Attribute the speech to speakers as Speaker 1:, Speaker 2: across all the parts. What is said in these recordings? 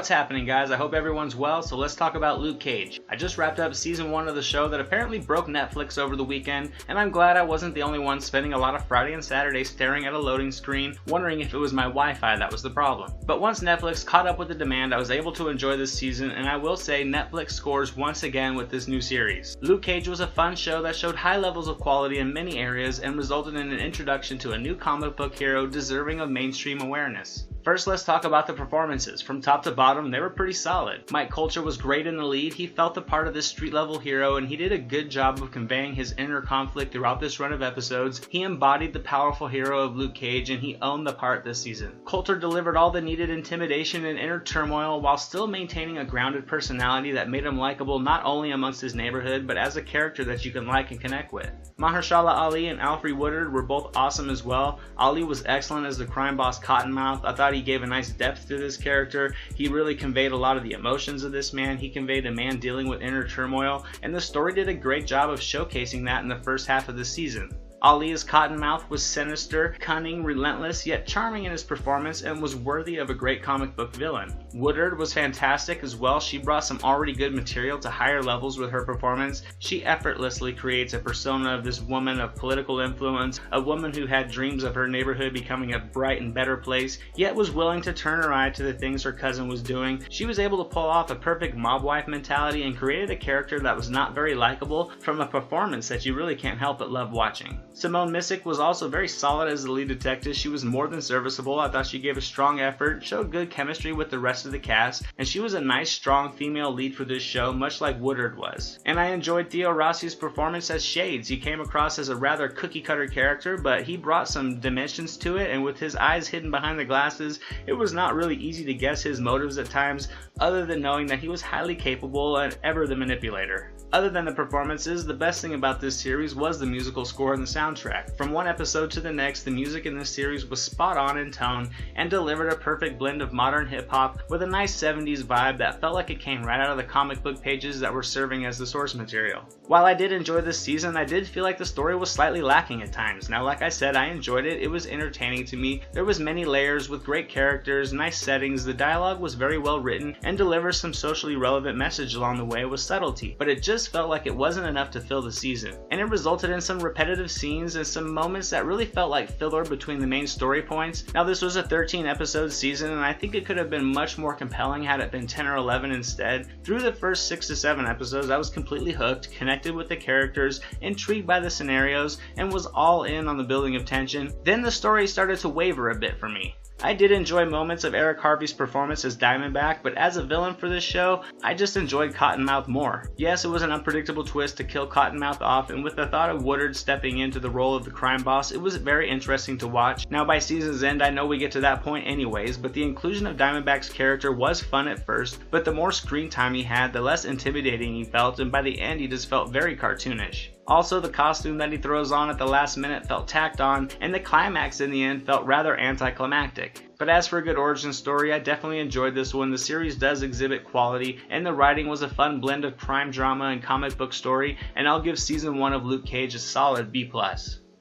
Speaker 1: What's happening, guys? I hope everyone's well, so let's talk about Luke Cage. I just wrapped up season 1 of the show that apparently broke Netflix over the weekend, and I'm glad I wasn't the only one spending a lot of Friday and Saturday staring at a loading screen, wondering if it was my Wi-Fi that was the problem. But once Netflix caught up with the demand, I was able to enjoy this season, and I will say Netflix scores once again with this new series. Luke Cage was a fun show that showed high levels of quality in many areas and resulted in an introduction to a new comic book hero deserving of mainstream awareness. First, let's talk about the performances. From top to bottom, they were pretty solid. Mike Colter was great in the lead. He felt the part of this street-level hero, and he did a good job of conveying his inner conflict throughout this run of episodes. He embodied the powerful hero of Luke Cage, and he owned the part this season. Colter delivered all the needed intimidation and inner turmoil while still maintaining a grounded personality that made him likable not only amongst his neighborhood, but as a character that you can like and connect with. Mahershala Ali and Alfre Woodard were both awesome as well. Ali was excellent as the crime boss Cottonmouth. I thought he gave a nice depth to this character. He really conveyed a lot of the emotions of this man. He conveyed a man dealing with inner turmoil, and the story did a great job of showcasing that in the first half of the season. Ali as Cottonmouth was sinister, cunning, relentless, yet charming in his performance and was worthy of a great comic book villain. Woodard was fantastic as well. She brought some already good material to higher levels with her performance. She effortlessly creates a persona of this woman of political influence, a woman who had dreams of her neighborhood becoming a bright and better place, yet was willing to turn her eye to the things her cousin was doing. She was able to pull off a perfect mob wife mentality and created a character that was not very likable from a performance that you really can't help but love watching. Simone Missick was also very solid as the lead detective. She was more than serviceable. I thought she gave a strong effort, showed good chemistry with the rest of the cast, and she was a nice, strong female lead for this show, much like Woodard was. And I enjoyed Theo Rossi's performance as Shades. He came across as a rather cookie-cutter character, but he brought some dimensions to it, and with his eyes hidden behind the glasses, it was not really easy to guess his motives at times, other than knowing that he was highly capable and ever the manipulator. Other than the performances, the best thing about this series was the musical score and the soundtrack. From one episode to the next, the music in this series was spot on in tone and delivered a perfect blend of modern hip-hop with a nice 70s vibe that felt like it came right out of the comic book pages that were serving as the source material. While I did enjoy this season, I did feel like the story was slightly lacking at times. Now, like I said, I enjoyed it. It was entertaining to me. There was many layers with great characters, nice settings, the dialogue was very well written, and delivered some socially relevant message along the way with subtlety, but it just felt like it wasn't enough to fill the season, and it resulted in some repetitive scenes and some moments that really felt like filler between the main story points. Now, this was a 13 episode season, and I think it could have been much more compelling had it been 10 or 11 instead. Through the first 6 to 7 episodes, I was completely hooked, connected with the characters, intrigued by the scenarios, and was all in on the building of tension. Then the story started to waver a bit for me. I did enjoy moments of Eric Harvey's performance as Diamondback, but as a villain for this show, I just enjoyed Cottonmouth more. Yes, it was an unpredictable twist to kill Cottonmouth off, and with the thought of Woodard stepping into the role of the crime boss, it was very interesting to watch. Now, by season's end, I know we get to that point anyways, but the inclusion of Diamondback's character was fun at first, but the more screen time he had, the less intimidating he felt, and by the end, he just felt very cartoonish. Also, the costume that he throws on at the last minute felt tacked on, and the climax in the end felt rather anticlimactic. But as for a good origin story, I definitely enjoyed this one. The series does exhibit quality, and the writing was a fun blend of crime drama and comic book story, and I'll give season 1 of Luke Cage a solid B+.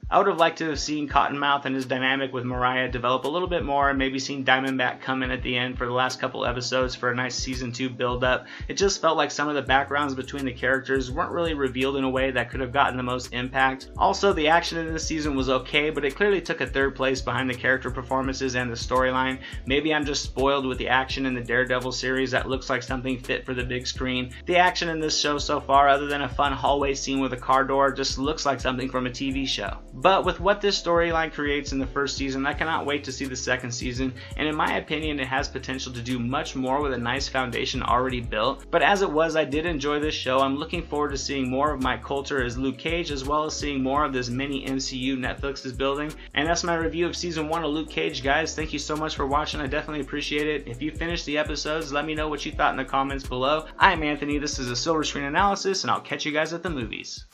Speaker 1: I would have liked to have seen Cottonmouth and his dynamic with Mariah develop a little bit more, and maybe seen Diamondback come in at the end for the last couple episodes for a nice season 2 build-up. It just felt like some of the backgrounds between the characters weren't really revealed in a way that could have gotten the most impact. Also, the action in this season was okay, but it clearly took a third place behind the character performances and the storyline. Maybe I'm just spoiled with the action in the Daredevil series that looks like something fit for the big screen. The action in this show so far, other than a fun hallway scene with a car door, just looks like something from a TV show. But with what this storyline creates in the first season, I cannot wait to see the second season, and in my opinion, it has potential to do much more with a nice foundation already built. But as it was, I did enjoy this show. I'm looking forward to seeing more of Mike Colter as Luke Cage, as well as seeing more of this mini MCU Netflix is building. And that's my review of season 1 of Luke Cage, guys. Thank you so much for watching. I definitely appreciate it. If you finished the episodes, let me know what you thought in the comments below. I'm Anthony, this is a SilverScreen Analysis, and I'll catch you guys at the movies.